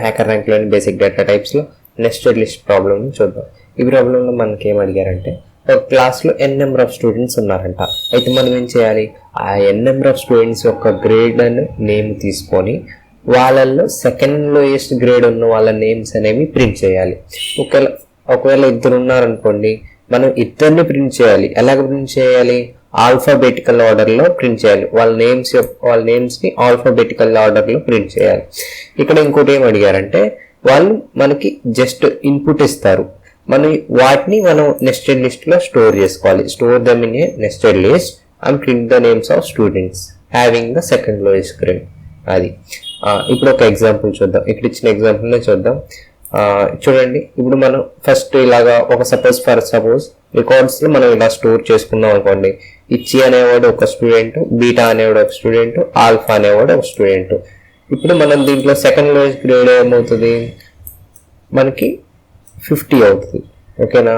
Hacker ర్యాంక్లోని basic data టైప్స్లో nested list ప్రాబ్లమ్ని చూద్దాం. ఈ ప్రాబ్లంలో మనకి ఏం అడిగారంటే ఒక క్లాస్లో ఎన్ నెంబర్ ఆఫ్ స్టూడెంట్స్ ఉన్నారంట. అయితే మనం ఏం చేయాలి, ఆ ఎన్ నెంబర్ ఆఫ్ స్టూడెంట్స్ యొక్క గ్రేడ్ అని నేమ్ తీసుకొని వాళ్ళల్లో సెకండ్ లోయెస్ట్ గ్రేడ్ ఉన్న వాళ్ళ నేమ్స్ అనేవి ప్రింట్ చేయాలి. ఒకవేళ ఇద్దరు ఉన్నారనుకోండి, మనం ఇద్దరిని ప్రింట్ చేయాలి. ఎలాగ ప్రింట్ చేయాలి, ఆల్ఫాబెటికల్ ఆర్డర్లో ప్రింట్ చేయాలి. వాళ్ళ నేమ్స్ని ఆల్ఫాబెటికల్ ఆర్డర్లో ప్రింట్ చేయాలి. ఇక్కడ ఇంకోటి ఏం అడిగారంటే వాళ్ళు మనకి జస్ట్ ఇన్పుట్ ఇస్తారు, వాటిని మనం నెస్టెడ్ లిస్ట్లో స్టోర్ చేసుకోవాలి. Store them in a nested list and print the names of students having the second lowest grade. అది ఇప్పుడు ఒక ఎగ్జాంపుల్ చూద్దాం. ఇక్కడ ఇచ్చిన ఎగ్జాంపుల్నే చూద్దాం. చూడండి, ఇప్పుడు మనం ఫస్ట్ ఇలాగా సపోజ్ రికార్డ్స్లో మనం ఇలా స్టోర్ చేసుకుందాం అనుకోండి. ఇచ్చి అనేవాడు ఒక స్టూడెంట్, బీటా అనేవాడు ఒక స్టూడెంట్, ఆల్ఫా అనేవాడు ఒక స్టూడెంట్. ఇప్పుడు మనం దీంట్లో సెకండ్ లోయెస్ట్ గ్రేడ్ ఏమవుతుంది, మనకి 50 అవుతుంది. ఓకేనా,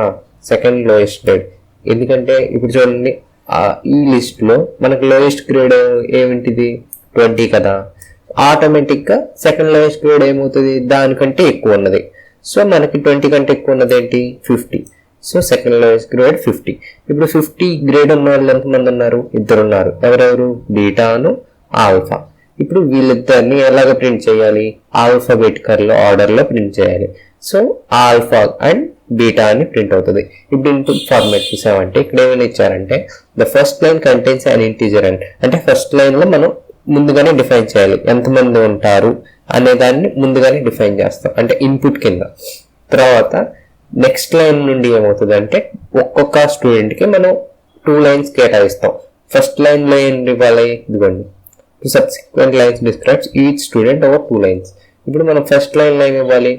సెకండ్ లోయెస్ట్ గ్రేడ్. ఎందుకంటే ఇప్పుడు చూడండి, ఈ లిస్ట్లో మనకి లోయెస్ట్ గ్రేడ్ ఏమిటిది 20 కదా. ఆటోమేటిక్గా సెకండ్ లోయెస్ట్ గ్రేడ్ ఏమవుతుంది, దానికంటే ఎక్కువ ఉన్నది. సో మనకి 20 కంటే ఎక్కువ ఉన్నది ఏంటి, 50. So second lowest grade 50. ఇప్పుడు 50 గ్రేడ్ ఉన్న వాళ్ళు ఎంతమంది ఉన్నారు, ఇద్దరు ఉన్నారు. ఎవరెవరు, బీటాను ఆల్ఫా. ఇప్పుడు వీళ్ళిద్దరిని ఎలాగ ప్రింట్ చేయాలి, ఆల్ఫాబెటికల్ ఆర్డర్లో ప్రింట్ చేయాలి. సో ఆల్ఫా అండ్ బీటా అని ప్రింట్ అవుతుంది. ఇప్పుడు ఇన్పుట్ ఫార్మాట్ చూసామంటే ఇక్కడ ఏమైనా ఇచ్చారంటే the first line contains an integer అంటే ఫస్ట్ లైన్లో మనం ముందుగానే డిఫైన్ చేయాలి, ఎంతమంది ఉంటారు అనే దాన్ని ముందుగానే డిఫైన్ చేస్తాం, అంటే ఇన్పుట్ కింద. తర్వాత నెక్స్ట్ లైన్ నుండి ఏమవుతుంది అంటే ఒక్కొక్క స్టూడెంట్కి మనం 2 లైన్స్ కేటాయిస్తాం. ఫస్ట్ లైన్లో ఏం ఇవ్వాలి, ఇదిగోండి, subsequent lines describes each student over 2 lines. ఇప్పుడు మనం ఫస్ట్ లైన్లో ఏమి ఇవ్వాలి,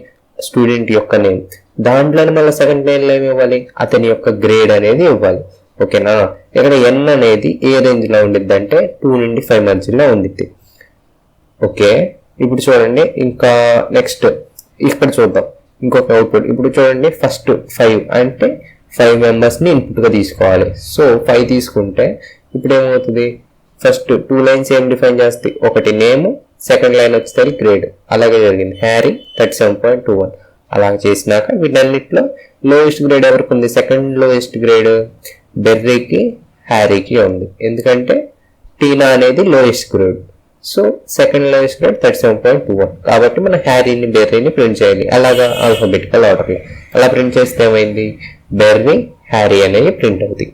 స్టూడెంట్ యొక్క నేమ్. దాంట్లోనే మళ్ళీ సెకండ్ లైన్లో ఏమి ఇవ్వాలి, అతని యొక్క గ్రేడ్ అనేది ఇవ్వాలి. ఓకేనా, ఇక్కడ ఎన్ అనేది ఏ రేంజ్లో ఉండిద్ది అంటే 2 నుండి 5 మధ్యలో ఉండిద్ది. ఓకే, ఇప్పుడు చూడండి, ఇంకా నెక్స్ట్ ఇక్కడ చూద్దాం ఇంకొక అవుట్పుట్. ఇప్పుడు చూడండి, ఫస్ట్ 5 అంటే 5 మెంబర్స్ని ఇన్పుట్గా తీసుకోవాలి. సో 5 తీసుకుంటే ఇప్పుడు ఏమవుతుంది, ఫస్ట్ 2 లైన్స్ ఏం డిఫైన్ చేస్తాయి, ఒకటి నేమ్, సెకండ్ లైన్ వచ్చేసరికి గ్రేడ్. అలాగే జరిగింది, హ్యారీ 37.21. అలాగే చేసినాక వీటన్నిటిలో లోయెస్ట్ గ్రేడ్ ఎవరికి ఉంది, సెకండ్ లోయెస్ట్ గ్రేడ్ బెర్రీకి, హ్యారీకి ఉంది. ఎందుకంటే టీనా అనేది lowest grade. So second lowest grade 37.21. కాబట్టి మనం హ్యారీని, బెర్రీని ప్రింట్ చేయాలి. అలాగా ఆల్ఫాబెటికల్ ఆర్డర్లో అలా ప్రింట్ చేస్తే ఏమైంది, బెర్రీ, హ్యారీ అనేవి ప్రింట్ అవుతాయి.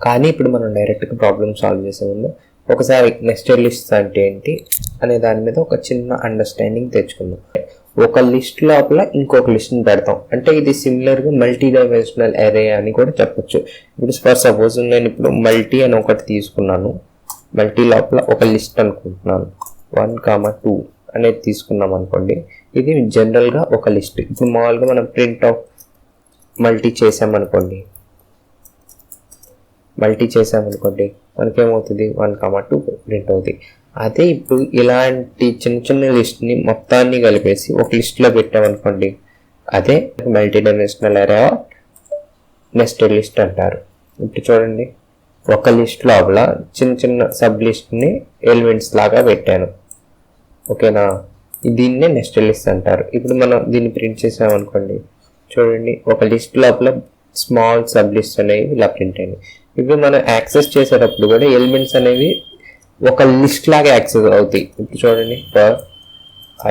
కానీ ఇప్పుడు మనం డైరెక్ట్గా ప్రాబ్లమ్ సాల్వ్ చేసే ముందు ఒకసారి నెస్టెడ్ లిస్ట్స్ అంటే ఏంటి అనే దాని మీద ఒక చిన్న అండర్స్టాండింగ్ తెచ్చుకుందాం. ఒక లిస్ట్ లోపల ఇంకొక లిస్ట్ని పెడతాం, అంటే ఇది సిమిలర్గా మల్టీ డైమెన్షనల్ అరే అని కూడా చెప్పొచ్చు. ఇప్పుడు ఫర్ సపోజ్ నేను ఇప్పుడు మల్టీ అని ఒకటి తీసుకున్నాను, మల్టీ లోపల ఒక లిస్ట్ అనుకుంటున్నాను, 1, 2 అనేది తీసుకున్నాం అనుకోండి. ఇది జనరల్గా ఒక లిస్ట్. ఇప్పుడు మామూలుగా మనం ప్రింట్ ఆఫ్ మల్టీ చేసామనుకోండి మనకేమవుతుంది, 1, 2 ప్రింట్ అవుతుంది. అదే ఇప్పుడు ఇలాంటి చిన్న చిన్న లిస్ట్ని మొత్తాన్ని కలిపేసి ఒక లిస్ట్లో పెట్టామనుకోండి, అదే మల్టీ డైమెన్షనల్ అరే నెస్టెడ్ లిస్ట్ అంటారు. ఇప్పుడు చూడండి, ఒక లిస్ట్ లోపల చిన్న చిన్న సబ్ లిస్ట్ని ఎలిమెంట్స్ లాగా పెట్టాను. ఓకేనా, దీన్నే నెస్టెడ్ లిస్ట్ అంటారు. ఇప్పుడు మనం దీన్ని ప్రింట్ చేసామనుకోండి, చూడండి, ఒక లిస్ట్ లోపల స్మాల్ సబ్ లిస్ట్ అనేవి ఇలా ప్రింట్ అయినాయి. ఇప్పుడు మనం యాక్సెస్ చేసేటప్పుడు కూడా ఎలిమెంట్స్ అనేవి ఒక లిస్ట్ లాగా యాక్సెస్ అవుతాయి. ఇప్పుడు చూడండి, ఫర్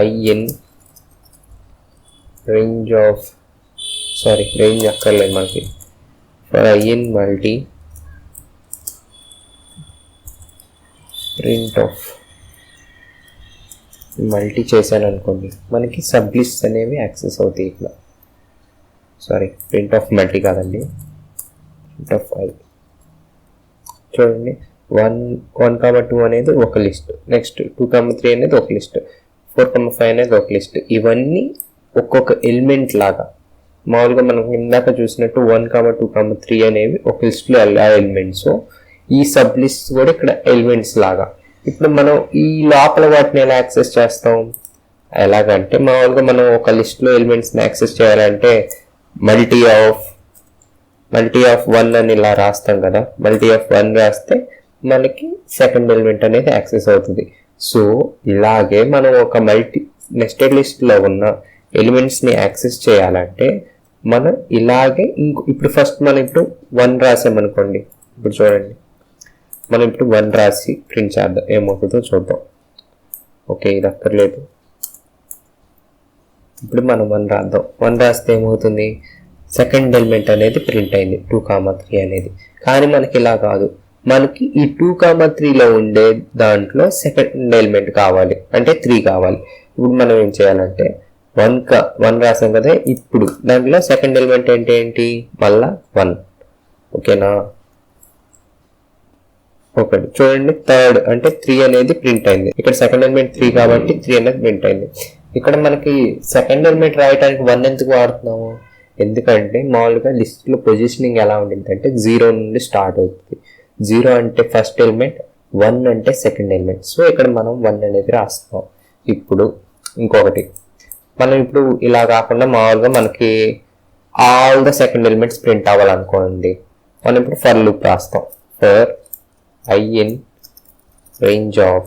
ఐఎన్ రేంజ్ అక్కర్లేదు మనకి, for in multi print of multi చేశాను అనుకోండి, మనకి సబ్ లిస్ట్ అనేవి యాక్సెస్ అవుతాయి. ఇట్లా ప్రింట్ ఆఫ్ మల్టీ కాదండి, ప్రింట్ ఆఫ్ ఐ. చూడండి, 1, 2 అనేది ఒక లిస్ట్, నెక్స్ట్ 2, 3 అనేది ఒక లిస్ట్, 4, 5 అనేది ఒక లిస్ట్. ఇవన్నీ ఒక్కొక్క ఎలిమెంట్ లాగా, మామూలుగా మనం ఇందాక చూసినట్టు 1, 2, 3 అనేవి ఒక లిస్ట్లో ఎలిమెంట్స్. ఈ సబ్ లిస్ట్ కూడా ఇక్కడ ఎలిమెంట్స్ లాగా. ఇప్పుడు మనం ఈ లోపల వాటిని ఎలా యాక్సెస్ చేస్తాం, ఎలాగంటే మామూలుగా మనం ఒక లిస్ట్లో ఎలిమెంట్స్ని యాక్సెస్ చేయాలంటే మల్టీ ఆఫ్ 1 అని ఇలా రాస్తాం కదా. మల్టీ ఆఫ్ 1 రాస్తే మనకి సెకండ్ ఎలిమెంట్ అనేది యాక్సెస్ అవుతుంది. సో ఇలాగే మనం ఒక నెస్టెడ్ లిస్ట్లో ఉన్న ఎలిమెంట్స్ని యాక్సెస్ చేయాలంటే మనం ఇలాగే ఇప్పుడు ఫస్ట్ మనం ఇప్పుడు 1 రాసామనుకోండి. ఇప్పుడు చూడండి, మనం ఇప్పుడు 1 రాసి ప్రింట్ చేద్దాం, ఏమవుతుందో చూద్దాం. ఓకే, ఇది అక్కర్లేదు. ఇప్పుడు మనం 1 రాద్దాం. 1 రాస్తే ఏమవుతుంది, సెకండ్ ఎలిమెంట్ అనేది ప్రింట్ అయింది 2,3 అనేది. కానీ మనకి ఇలా కాదు, మనకి ఈ 2,3లో ఉండే దాంట్లో సెకండ్ ఎలిమెంట్ కావాలి, అంటే 3 కావాలి. ఇప్పుడు మనం ఏం చేయాలంటే 1 రాసాం కదా, ఇప్పుడు దాంట్లో సెకండ్ ఎలిమెంట్ ఏంటి, మళ్ళా 1. ఓకేనా? ఒకటి చూడండి, థర్డ్ అంటే 3 అనేది ప్రింట్ అయింది. ఇక్కడ సెకండ్ ఎలిమెంట్ 3 కాబట్టి 3 అనేది ప్రింట్ అయింది. ఇక్కడ మనకి సెకండ్ ఎలిమెంట్ రాయడానికి 1 ఎందుకు వాడుతున్నాము, ఎందుకంటే మామూలుగా లిస్ట్లో పొజిషనింగ్ ఎలా ఉండింది అంటే 0 నుండి స్టార్ట్ అవుతుంది. 0 అంటే ఫస్ట్ ఎలిమెంట్, 1 అంటే సెకండ్ ఎలిమెంట్. సో ఇక్కడ మనం 1 అనేది రాస్తాం. ఇప్పుడు ఇంకొకటి, మనం ఇప్పుడు ఇలా కాకుండా మామూలుగా మనకి all the second elements print అవ్వాలనుకోండి, మనం ఇప్పుడు ఫర్ లూప్ రాస్తాం. For I in range of,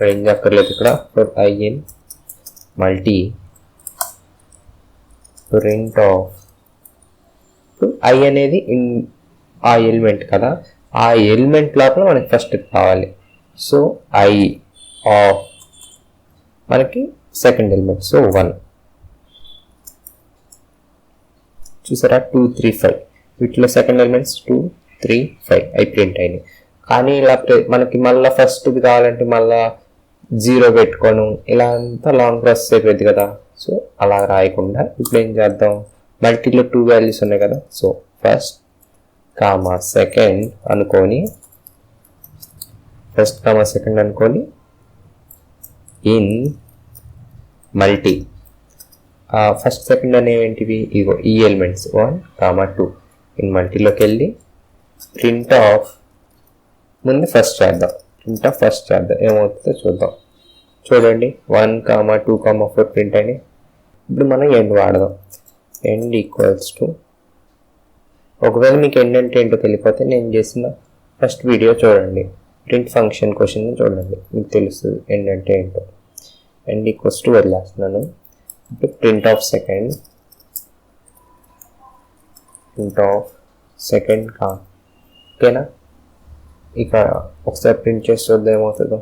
range అక్కర్లేదు ఇక్కడ, for I in multi print of, I అనేది ఆ ఎలిమెంట్ కదా, ఆ ఎలిమెంట్ లోపల మనకి ఫస్ట్ కావాలి. సో I ఆఫ్ మనకి సెకండ్ ఎలిమెంట్, సో 1. చూసారా, 2, 3, 5 వీటిలో సెకండ్ ఎలిమెంట్స్ 2, 3, 5 అవి ప్రింట్ అయినాయి. కానీ ఇలా మనకి మళ్ళీ ఫస్ట్ది కావాలంటే మళ్ళీ 0 పెట్టుకోను, ఇలా అంతా లాంగ్ ప్రాసెస్ అయిపోయింది కదా. సో అలా రాయకుండా ఇప్పుడు ఏం చేద్దాం, మల్టీలో 2 వాల్యూస్ ఉన్నాయి కదా, సో ఫస్ట్ కామా సెకండ్ అనుకొని ఇన్ మల్టీ, ఫస్ట్ సెకండ్ అనేవి ఇగో ఈ ఎలిమెంట్స్ 1, 2 ఇన్ మల్టీలోకి వెళ్ళి ప్రింట్ ఆఫ్ ముందు ఫస్ట్ చేద్దాం, ఏమవుతుందో చూద్దాం. చూడండి 1, 2, 4 ప్రింట్ అయినాయి. ఇప్పుడు మనం ఎండ్ వాడదాం. ఎండ్ ఈక్వల్స్ టు, ఒకవేళ మీకు ఎండ్ అంటే ఏంటో తెలియకపోతే నేను చేసిన ఫస్ట్ వీడియో చూడండి, ప్రింట్ ఫంక్షన్ క్వశ్చన్ చూడండి, మీకు తెలుస్తుంది ఎండ్ అంటే ఏంటో. ఎండ్ ఈక్వల్స్ టు వదిలేస్తున్నాను. ఇప్పుడు ప్రింట్ ఆఫ్ సెకండ్ ఓకేనా. ఇక ఒకసారి ప్రింట్ చేసి చూద్దాం ఏమవుతుందో.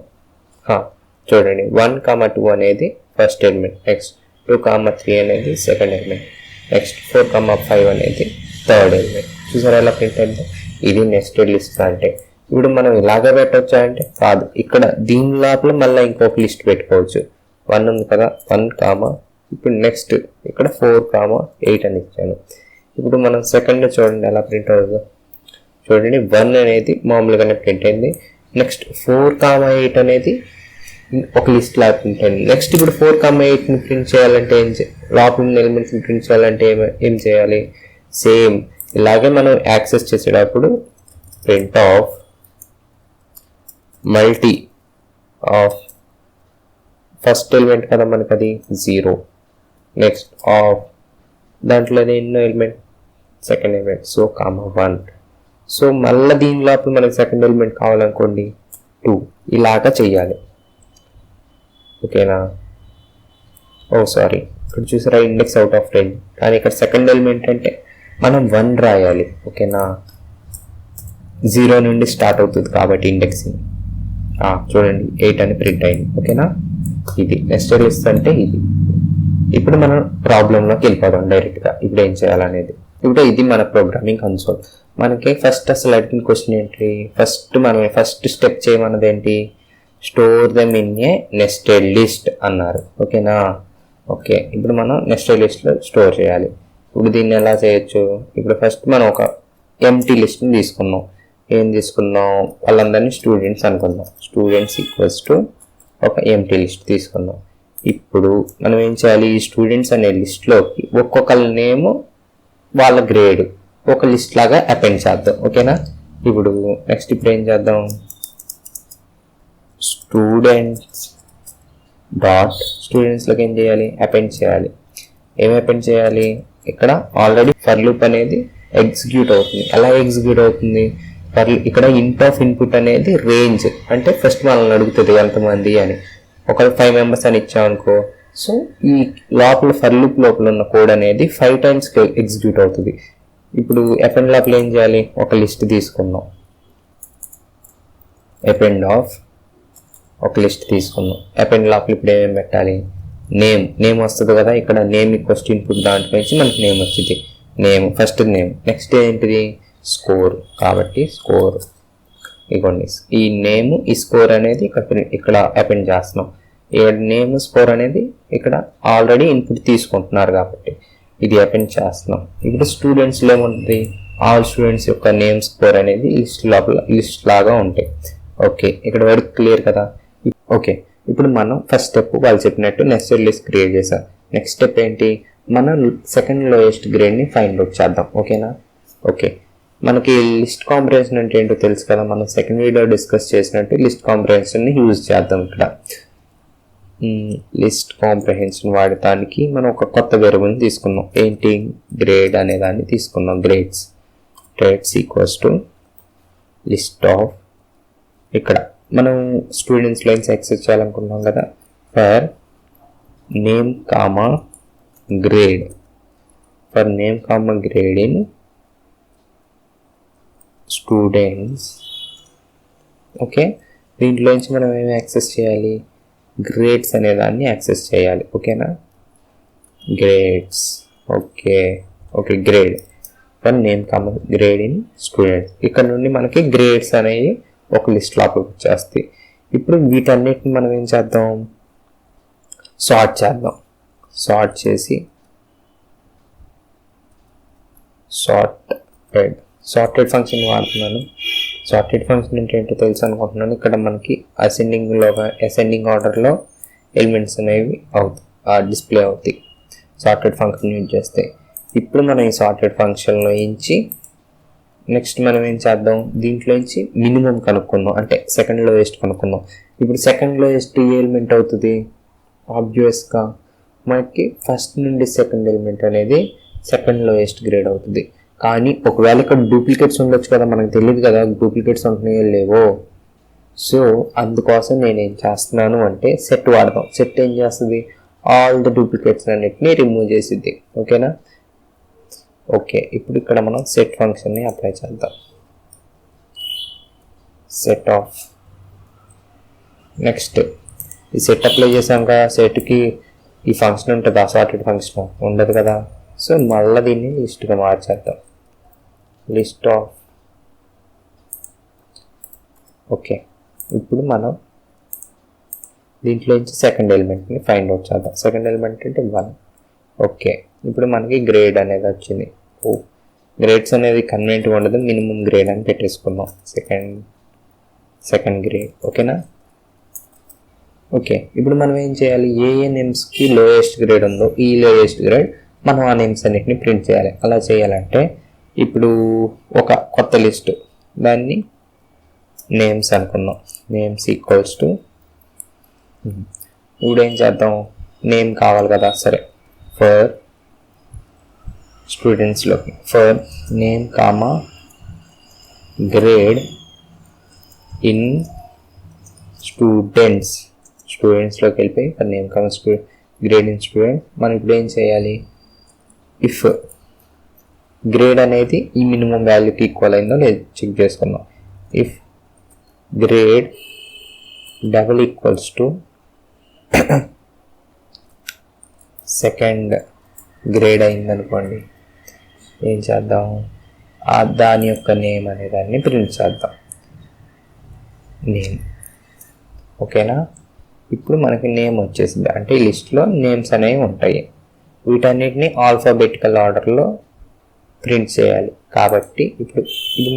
చూడండి 1, 2 అనేది ఫస్ట్ ఎలిమెంట్, నెక్స్ట్ 2, 3 అనేది సెకండ్ ఎలిమెంట్, నెక్స్ట్ 4, 5 అనేది థర్డ్ ఎలిమెంట్. చూసారా ఎలా ప్రింట్ అయిందో. ఇది నెస్టెడ్ లిస్ట్ అంటే. ఇప్పుడు మనం ఇలాగే పెట్టవచ్చా అంటే కాదు, ఇక్కడ దీని లోపల మళ్ళీ ఇంకొక లిస్ట్ పెట్టుకోవచ్చు. 1 ఉంది కదా, 1, ఇప్పుడు నెక్స్ట్ ఇక్కడ 4, 8 అని ఇచ్చాను. ఇప్పుడు మనం సెకండ్ చూడండి ఎలా ప్రింట్ అవుతుందో. చూడండి 1 అనేది మామూలుగానే ప్రింట్ అయింది, నెక్స్ట్ 4, 8 అనేది ఒక లిస్ట్ లాగా ప్రింట్ అయింది. నెక్స్ట్ ఇప్పుడు 4, 8ని ప్రింట్ చేయాలంటే లోపల ఎలిమెంట్స్ని ప్రింట్ చేయాలంటే ఏం చేయాలి, సేమ్ ఇలాగే మనం యాక్సెస్ చేసేటప్పుడు print of multi of first element కదా మనకి అది 0, నెక్స్ట్ ఆఫ్ దాంట్లోనే ఎన్నో element second element, so 1. So మళ్ళీ దీని లోపల మనకి సెకండ్ ఎలిమెంట్ కావాలనుకోండి 2, ఇలాగా చెయ్యాలి. ఓకేనా. ఇక్కడ చూసారా ఇండెక్స్ అవుట్ ఆఫ్ రేంజ్, కానీ ఇక్కడ సెకండ్ ఎలిమెంట్ అంటే మనం 1 రాయాలి. ఓకేనా, 0 నుండి స్టార్ట్ అవుతుంది కాబట్టి ఇండెక్సింగ్. చూడండి 8 అని ప్రింట్ అయింది. ఓకేనా, ఇది నెస్టెడ్ లిస్ట్ అంటే ఇది. ఇప్పుడు మనం ప్రాబ్లంలోకి వెళ్ళిపోదాం డైరెక్ట్గా. ఇప్పుడు ఏం చేయాలనేది, ఇప్పుడు ఇది మన ప్రోగ్రామింగ్ కన్సోల్. మనకి ఫస్ట్ అసలు అడిగిన క్వశ్చన్ ఏంటి, ఫస్ట్ స్టెప్ చేయమన్నది ఏంటి, store them in a nested list అన్నారు. ఓకేనా. ఓకే, ఇప్పుడు మనం నెస్టెడ్ లిస్ట్లో స్టోర్ చేయాలి. ఇప్పుడు దీన్ని ఎలా చేయొచ్చు, ఇప్పుడు ఫస్ట్ మనం ఒక ఎంటీ లిస్ట్ని తీసుకున్నాం. ఏం తీసుకున్నాం, వాళ్ళందరినీ స్టూడెంట్స్ అనుకుందాం. స్టూడెంట్స్ ఈక్వల్స్ టు ఒక ఎంటీ లిస్ట్ తీసుకున్నాం. ఇప్పుడు మనం ఏం చేయాలి, ఈ స్టూడెంట్స్ అనే లిస్ట్లోకి ఒక్కొక్కరి నేమ్ వాళ్ళ గ్రేడ్ ఒక లిస్ట్ లాగా అపెండ్ చేద్దాం. ఓకేనా. ఇప్పుడు నెక్స్ట్ ఇప్పుడు ఏం చేద్దాం, స్టూడెంట్స్లోకి ఏం చేయాలి, అపెండ్ చేయాలి. ఏం అపెండ్ చేయాలి, ఇక్కడ ఆల్రెడీ ఫర్ లూప్ అనేది ఎగ్జిక్యూట్ అవుతుంది. ఎలా ఎగ్జిక్యూట్ అవుతుంది, ఇక్కడ ఇంట్ ఆఫ్ ఇన్పుట్ అనేది రేంజ్, అంటే ఫస్ట్ మనల్ని అడుగుతుంది ఎంతమంది అని. ఒక 5 మెంబర్స్ అని ఇచ్చామనుకో, సో ఈ లోపల ఫర్ లూప్ లోపల ఉన్న కోడ్ అనేది 5 times ఎగ్జిక్యూట్ అవుతుంది. ఇప్పుడు అపెండ్ లోపల ఏం చేయాలి, ఒక లిస్ట్ తీసుకుందాం. ఒక లిస్ట్ తీసుకుందాం. అపెండ్ లోపల ఇప్పుడు ఏమేమి పెట్టాలి, నేమ్ వస్తుంది కదా, ఇక్కడ నేమ్ ఈక్వల్స్ టు ఇన్పుట్ దాంట్లో నుంచి మనకి నేమ్ వచ్చింది. ఫస్ట్ నేమ్, నెక్స్ట్ ఏంటిది స్కోర్, కాబట్టి స్కోర్ ఇగోండి. ఈ నేమ్ ఈ స్కోర్ అనేది ఇక్కడ అపెండ్ చేస్తున్నాం. నేమ్ స్కోర్ అనేది ఇక్కడ ఆల్రెడీ ఇన్పుట్ తీసుకుంటున్నారు కాబట్టి ఇది అపెండ్ చేస్తున్నాం. ఇప్పుడు స్టూడెంట్స్లో ఏముంటుంది, ఆల్ స్టూడెంట్స్ యొక్క నేమ్ స్కోర్ అనేది లిస్ట్ లాగా ఉంటాయి. ఓకే, ఇక్కడ వరకు క్లియర్ కదా. ఓకే, ఇప్పుడు మనం ఫస్ట్ స్టెప్ వాళ్ళు చెప్పినట్టు నెస్టెడ్ లిస్ట్ క్రియేట్ చేసాం. నెక్స్ట్ స్టెప్ ఏంటి, మనం సెకండ్ లోయెస్ట్ గ్రేడ్ని ఫైండ్ అవుట్ చేద్దాం. ఓకేనా. ఓకే, మనకి లిస్ట్ కాంప్రహెన్షన్ అంటే ఏంటో తెలుసు కదా, మనం సెకండ్ వీడియో డిస్కస్ చేసినట్టు లిస్ట్ కాంప్రహెన్షన్ని యూజ్ చేద్దాం. ఇక్కడ లిస్ట్ కాంప్రహెన్షన్ వాడటానికి మనం ఒక కొత్త వేరియబుల్ని తీసుకున్నాం. ఏంటి, గ్రేడ్ అనే దాన్ని తీసుకున్నాం. Grades equals to list of, ఇక్కడ మనం స్టూడెంట్స్ లైన్స్ యాక్సెస్ చేయాలనుకుంటున్నాం కదా, for name comma grade, in students. Okay, దీంట్లోంచి మనం ఏమి యాక్సెస్ చేయాలి, గ్రేడ్స్ అనే దాన్ని యాక్సెస్ చేయాలి. ఓకేనా, grades. Okay, grade for name common grade in students. ఇక్కడ నుండి మనకి గ్రేడ్స్ అనేవి ఒక లిస్ట్ లోపలికి వచ్చేస్తాయి. ఇప్పుడు వీటన్నిటిని మనం ఏం చేద్దాం, సార్ట్ చేద్దాం. సార్ట్ చేసి సార్టెడ్ ఫంక్షన్ వాడుతున్నాను. సార్టెడ్ ఫంక్షన్ అంటే ఏంటో తెలుసు అనుకుంటున్నాను. ఇక్కడ మనకి అసెండింగ్ ఆర్డర్లో ఎలిమెంట్స్ అనేవి డిస్ప్లే అవుతాయి సార్టెడ్ ఫంక్షన్ యూజ్ చేస్తే. ఇప్పుడు మనం ఈ సార్టెడ్ ఫంక్షన్లో నుంచి నెక్స్ట్ మనం ఏం చేద్దాం, దీంట్లోంచి మినిమం కనుక్కుందాం, అంటే సెకండ్ లోయెస్ట్ కనుక్కుందాం. ఇప్పుడు సెకండ్ లోయెస్ట్ ఏ ఎలిమెంట్ అవుతుంది, ఆబ్వియస్గా మనకి ఫస్ట్ నుండి సెకండ్ ఎలిమెంట్ అనేది సెకండ్ లోయెస్ట్ గ్రేడ్ అవుతుంది. కానీ ఒకవేళ ఇక్కడ డూప్లికేట్స్ ఉండొచ్చు కదా, మనకు తెలియదు కదా డూప్లికేట్స్ ఉంటున్నాయో లేవో. సో అందుకోసం నేనేం చేస్తున్నాను అంటే సెట్ వాడదాం. సెట్ ఏం చేస్తుంది, ఆల్ ద డూప్లికేట్స్ అన్నిటిని రిమూవ్ చేసిద్ది. ఓకేనా. ఓకే, ఇప్పుడు ఇక్కడ మనం సెట్ ఫంక్షన్ని అప్లై చేద్దాం. సెట్ ఆఫ్, నెక్స్ట్ ఈ సెట్ అప్లై చేసాం కదా, సెట్కి ఈ ఫంక్షన్ ఉంటుంది, అసార్టెడ్ ఫంక్షన్ ఉండదు కదా. సో మళ్ళీ దీన్ని లిస్ట్గా మార్చేద్దాం. List of. ఓకే, ఇప్పుడు మనం దీంట్లోంచి సెకండ్ ఎలిమెంట్ని ఫైండ్ అవుట్ చేద్దాం. సెకండ్ ఎలిమెంట్ అంటే 1. ఓకే, ఇప్పుడు మనకి గ్రేడ్ అనేది వచ్చింది. గ్రేడ్స్ అనేది కన్వెంట్గా ఉండదు, మినిమం గ్రేడ్ అని పెట్టేసుకుందాం. Second grade. ఓకేనా. ఓకే, ఇప్పుడు మనం ఏం చేయాలి, ఏ నేమ్స్కి లోయెస్ట్ గ్రేడ్ ఉందో ఈ లోయెస్ట్ గ్రేడ్ మనం ఆ నేమ్స్ అన్నిటిని ప్రింట్ చేయాలి. అలా చేయాలంటే ఇప్పుడు ఒక కొత్త లిస్ట్, దాన్ని నేమ్స్ అనుకుందాం. నేమ్స్ ఈక్వల్స్ టు, ఇప్పుడు ఏం చేద్దాం, నేమ్ కావాలి కదా. సరే, ఫర్ స్టూడెంట్స్లోకి for name comma grade in స్టూడెంట్స్లోకి వెళ్ళిపోయి for name comma grade in student. మనం ఇప్పుడు ఏం చేయాలి, ఇఫ్ గ్రేడ్ అనేది ఈ మినిమం వాల్యూకి ఈక్వల్ అయిందో లేదు చెక్ చేసుకుందాం. If grade double equals to second grade అయిందనుకోండి, ఏం చేద్దాం, దాని యొక్క నేమ్ అనే దాన్ని ప్రింట్ చేద్దాం. నేమ్. ఓకేనా. ఇప్పుడు మనకి నేమ్ వచ్చేసింది, అంటే ఈ లిస్ట్లో నేమ్స్ అనేవి ఉంటాయి. వీటన్నిటిని ఆల్ఫాబెటికల్ ఆర్డర్లో ప్రింట్ చేయాలి. కాబట్టి ఇప్పుడు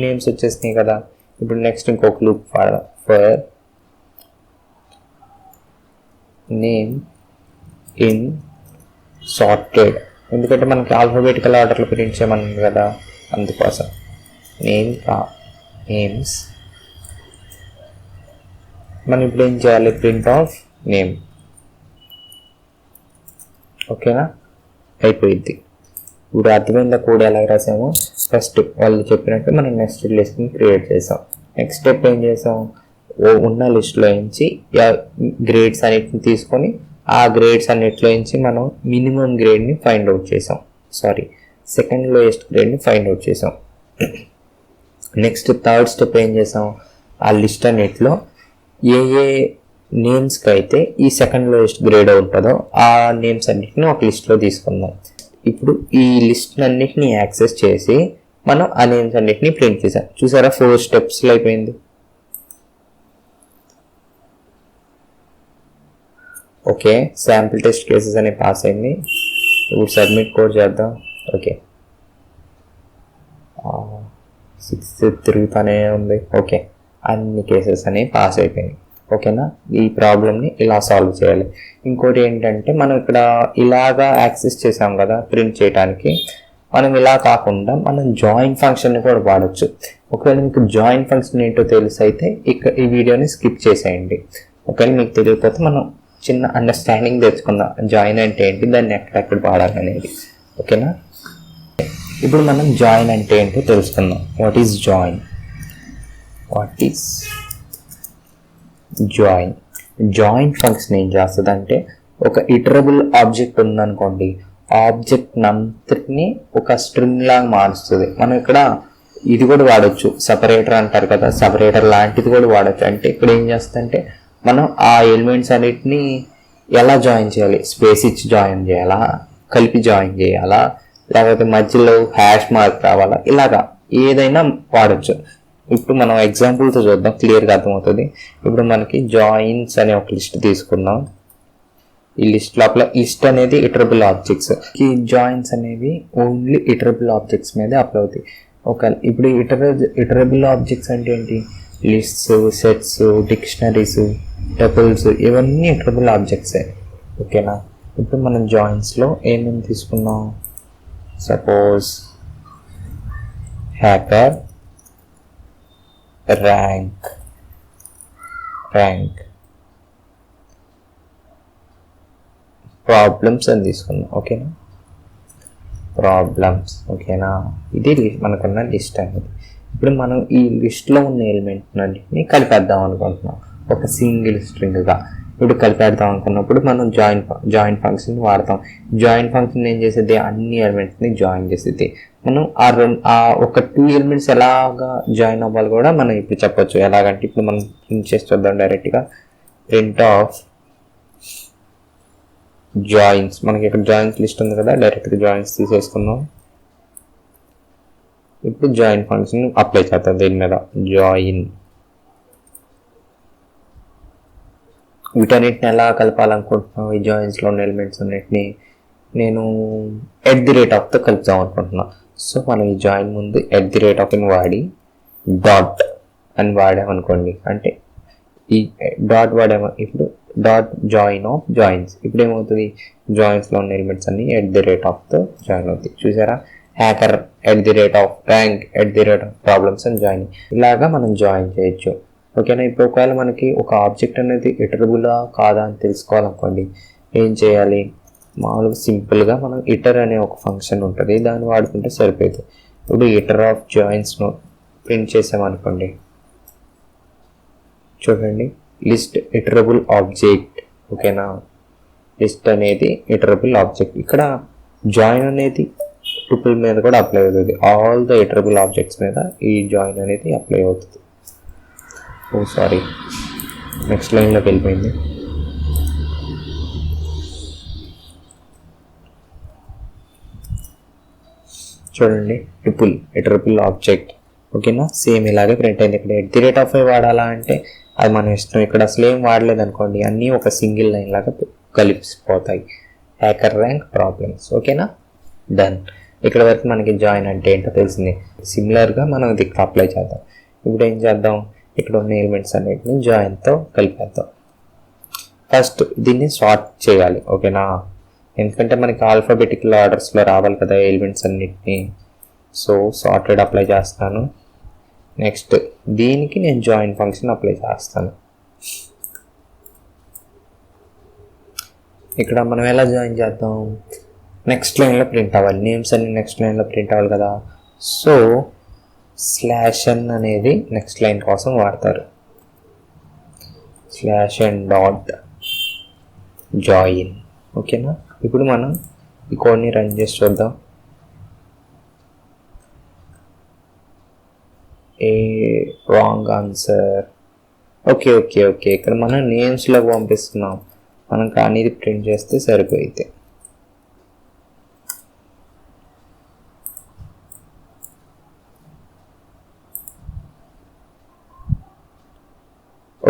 నేమ్స్ వచ్చేసినాయి కదా. ఇప్పుడు నెక్స్ట్ ఇంకొక లూప్ వాడదాం. ఫర్ నేమ్ ఇన్ సార్టెడ్, ఎందుకంటే మనకి ఆల్ఫాబెటికల్ ఆర్డర్లో ప్రింట్ చేయమన్నాను కదా, అందుకోసం నేమ్స్. మనం ఇప్పుడు ఏం చేయాలి, ప్రింట్ ఆఫ్ నేమ్. ఓకేనా, అయిపోయింది. ఇప్పుడు అర్థమైందా కోడ్ ఎలా రాసామో. ఫస్ట్ వాళ్ళు చెప్పినట్టు మనం నెక్స్ట్ లిస్ట్ని క్రియేట్ చేసాం. నెక్స్ట్ స్టెప్ ఏం చేసాం, ఉన్న లిస్ట్లో నుంచి గ్రేడ్స్ అన్నిటిని తీసుకొని ఆ గ్రేడ్స్ అన్నిటిలో నుంచి మనం మినిమం గ్రేడ్ని ఫైండ్ అవుట్ చేసాం, సెకండ్ లోయెస్ట్ గ్రేడ్ని ఫైండ్ అవుట్ చేసాం. నెక్స్ట్ థర్డ్ స్టెప్ ఏం చేసాం, ఆ లిస్ట్ అన్నిటిలో ఏ నేమ్స్కి అయితే ఈ సెకండ్ లోయెస్ట్ గ్రేడ్ ఉంటుందో ఆ నేమ్స్ అన్నిటిని ఒక లిస్ట్లో తీసుకుందాం. ఇప్పుడు ఈ లిస్ట్ అన్నిటిని యాక్సెస్ చేసి మనం ఆ నేమ్స్ అన్నిటిని ప్రింట్ చేసాం. చూసారా 4 స్టెప్స్లో అయిపోయింది. ఓకే, శాంపిల్ టెస్ట్ కేసెస్ అనేవి పాస్ అయింది. ఇప్పుడు సబ్మిట్ కోడ్ చేద్దాం. ఓకే, 6 తిరుగుతూనే ఉంది. ఓకే, అన్ని కేసెస్ అనేవి పాస్ అయిపోయినాయి. ఓకేనా, ఈ ప్రాబ్లమ్ని ఇలా సాల్వ్ చేయాలి. ఇంకోటి ఏంటంటే మనం ఇక్కడ ఇలాగా యాక్సెస్ చేసాం కదా ప్రింట్ చేయడానికి, మనం ఇలా కాకుండా మనం జాయిన్ ఫంక్షన్ని కూడా వాడచ్చు. ఒకవేళ మీకు జాయిన్ ఫంక్షన్ ఏంటో తెలిసి అయితే ఈ వీడియోని స్కిప్ చేసేయండి. ఒకవేళ మీకు తెలియకపోతే మనం చిన్న అండర్స్టాండింగ్ తెచ్చుకుందాం జాయిన్ అంటే ఏంటి, దాన్ని ఎక్కడెక్కడ వాడాలి అనేది. ఓకేనా, ఇప్పుడు మనం జాయిన్ అంటే ఏంటో తెలుసుకుందాం. What is join? Join function ఏం చేస్తుంది అంటే, ఒక ఇటరబుల్ ఆబ్జెక్ట్ ఉందనుకోండి, ఆబ్జెక్ట్ నంతటిని ఒక స్ట్రింగ్ లాగా మారుస్తుంది. మనం ఇక్కడ ఇది కూడా వాడచ్చు, సపరేటర్ అంటారు కదా, సపరేటర్ లాంటిది కూడా వాడచ్చు. అంటే ఇక్కడ ఏం చేస్తుందంటే మనం ఆ ఎలిమెంట్స్ అన్నిటిని ఎలా జాయిన్ చేయాలి, స్పేస్ ఇచ్చి జాయిన్ చేయాలా, కలిపి జాయిన్ చేయాలా, లేకపోతే మధ్యలో హ్యాష్ మార్క్ రావాలా, ఇలాగా ఏదైనా వాడచ్చు. ఇప్పుడు మనం ఎగ్జాంపుల్తో చూద్దాం, క్లియర్గా అర్థమవుతుంది. ఇప్పుడు మనకి జాయిన్స్ అనే ఒక లిస్ట్ తీసుకుందాం. ఈ లిస్ట్ లోపల లిస్ట్ అనేది ఇటరబుల్ ఆబ్జెక్ట్స్, ఈ జాయిన్స్ అనేవి ఓన్లీ ఇటరబుల్ ఆబ్జెక్ట్స్ మీద అప్లై అవుతాయి. ఇప్పుడు ఇటరబుల్ ఆబ్జెక్ట్స్ అంటే ఏంటి? లిస్ట్స్, సెట్స్, డిక్షనరీస్, టపుల్స్, ఇవన్నీ ఇటరబుల్ ఆబ్జెక్ట్సే. ఓకేనా, ఇప్పుడు మనం జాయిన్స్లో ఏమేమి తీసుకున్నాం? సపోజ్ హ్యాకర్ ర్యాంక్ ప్రాబ్లమ్స్ అని తీసుకున్నాం. ఓకేనా, ప్రాబ్లమ్స్. ఓకేనా, ఇది మనకున్న లిస్ట్ అనేది. ఇప్పుడు మనం ఈ లిస్ట్లో ఉన్న ఎలిమెంట్ అన్నింటినీ కలిపేద్దాం అనుకుంటున్నాం ఒక సింగిల్ స్ట్రింగ్గా. ఇప్పుడు కలిపేద్దాం అనుకున్నప్పుడు మనం జాయిన్ ఫంక్షన్ వాడతాం. జాయిన్ ఫంక్షన్ ఏం చేసేది? అన్ని ఎలిమెంట్స్ని జాయిన్ చేసేది. మనం ఆ ఒక 2 ఎలిమెంట్స్ ఎలాగా జాయిన్ అవ్వాలి కూడా మనం ఇప్పుడు చెప్పొచ్చు. ఎలాగంటే ఇప్పుడు మనం ప్రింట్ చేసి చూద్దాం డైరెక్ట్గా. ప్రింట్ ఆఫ్ జాయిన్స్, మనకి ఇక్కడ జాయిన్స్ లిస్ట్ ఉంది కదా, డైరెక్ట్గా జాయిన్స్ తీసేసుకుందాం. ఇప్పుడు జాయిన్ ఫంక్షన్ అప్లై చేద్దాం దీని మీద. జాయిన్ వీటన్నిటిని ఎలా కలపాలనుకుంటున్నాం? ఈ జాయిన్స్లో ఉన్న ఎలిమెంట్స్ అన్నిటిని నేను @ కలుపుతాం అనుకుంటున్నా. సో మనం ఈ జాయిన్ ముందు @ వాడి డాట్ అని వాడామనుకోండి, అంటే ఈ డాట్ వాడాము. ఇప్పుడు డాట్ జాయిన్ ఆఫ్ జాయిన్స్, ఇప్పుడు ఏమవుతుంది? జాయిన్స్లో ఉన్న ఎలిమెంట్స్ అన్ని @ జాయిన్ అవుతాయి. చూసారా, హ్యాకర్ @ర్యాంక్ @ప్రాబ్లమ్స్ అని జాయిన్. ఇలాగా మనం జాయిన్ చేయొచ్చు. ఓకేనా, ఇప్పుడు ఒకవేళ మనకి ఒక ఆబ్జెక్ట్ అనేది ఇటరబులా కాదా అని తెలుసుకోవాలనుకోండి, ఏం చేయాలి? మామూలుగా సింపుల్గా మనం ఇటర్ అనే ఒక ఫంక్షన్ ఉంటుంది, దాన్ని వాడుకుంటే సరిపోతుంది. ఇప్పుడు ఇటర్ ఆఫ్ జాయిన్స్ను ప్రింట్ చేసామనుకోండి, చూడండి, లిస్ట్ ఇటరబుల్ ఆబ్జెక్ట్. ఓకేనా, లిస్ట్ అనేది ఇటరబుల్ ఆబ్జెక్ట్. ఇక్కడ జాయిన్ అనేది ట్రిపుల్ మీద కూడా అప్లై అవుతుంది. ఆల్ ద ఇటరబుల్ ఆబ్జెక్ట్స్ మీద ఈ జాయిన్ అనేది అప్లై అవుతుంది. సారీ, నెక్స్ట్ లైన్లోకి వెళ్ళిపోయింది. చూడండి, ఇటరబుల్ ఆబ్జెక్ట్. ఓకేనా, సేమ్ ఇలాగే ప్రింట్ అయింది. ఇక్కడ @ వాడాలా అంటే అది మనం ఇష్టం. ఇక్కడ అసలు ఏం వాడలేదు అనుకోండి, అన్నీ ఒక సింగిల్ లైన్ లాగా కలిసిపోతాయి. Hacker rank problems. ఓకేనా, డన్. ఇక్కడ వరకు మనకి జాయిన్ అంటే ఏంటో తెలిసింది. సిమిలర్గా మనం ఇది అప్లై చేద్దాం. ఇప్పుడు ఏం చేద్దాం? ఇక్కడ ఉన్న ఎలిమెంట్స్ అన్నిటిని జాయిన్తో కలిపేద్దాం. ఫస్ట్ దీన్ని సార్ట్ చేయాలి. ఓకేనా, ఎందుకంటే మనకి ఆల్ఫాబెటికల్ ఆర్డర్స్లో రావాలి కదా ఎలిమెంట్స్ అన్నిటిని. సో సార్టెడ్ అప్లై చేస్తాను. నెక్స్ట్ దీనికి నేను జాయిన్ ఫంక్షన్ అప్లై చేస్తాను. ఇక్కడ మనం ఎలా జాయిన్ చేద్దాం? నెక్స్ట్ లైన్లో ప్రింట్ అవ్వాలి, నేమ్స్ అన్ని నెక్స్ట్ లైన్లో ప్రింట్ అవ్వాలి కదా. సో /n అనేది నెక్స్ట్ లైన్ కోసం వాడతారు. Slash and dot join. ఓకేనా, ఇప్పుడు మనం ఈ కోడ్ని రన్ చేసి చూద్దాం. A wrong answer. Okay okay okay, ఇక్కడ మనం నేమ్స్లోకి పంపిస్తున్నాం. మనం కానీ ఇది ప్రింట్ చేస్తే సరిపోయితే.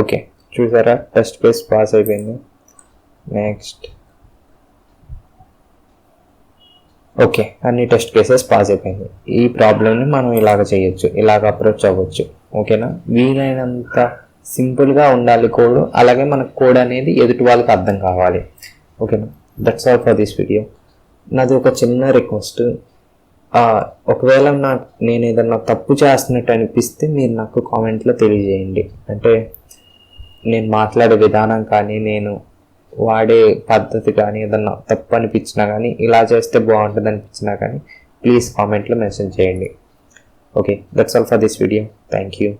ఓకే, చూసారా, టెస్ట్ కేస్ పాస్ అయిపోయింది. నెక్స్ట్. ఓకే, అన్ని టెస్ట్ కేసెస్ పాస్ అయిపోయింది. ఈ ప్రాబ్లమ్ని మనం ఇలాగ చేయొచ్చు, ఇలాగ అప్రోచ్ అవ్వచ్చు. ఓకేనా, వీలైనంత సింపుల్గా ఉండాలి కోడ్, అలాగే మనకు కోడ్ అనేది ఎదుటి వాళ్ళకి అర్థం కావాలి. ఓకేనా, that's all for this video. నాది ఒక చిన్న రిక్వెస్ట్, ఒకవేళ నేను ఏదన్నా తప్పు చేస్తున్నట్టు అనిపిస్తే మీరు నాకు కామెంట్లో తెలియజేయండి. అంటే నేను మాట్లాడే విధానం కానీ, నేను వాడే పద్ధతి కానీ ఏదన్నా తప్పు అనిపించినా కానీ, ఇలా చేస్తే బాగుంటుంది అనిపించినా కానీ ప్లీజ్ కామెంట్లో మెన్షన్ చేయండి. Okay, that's all for this video. Thank you.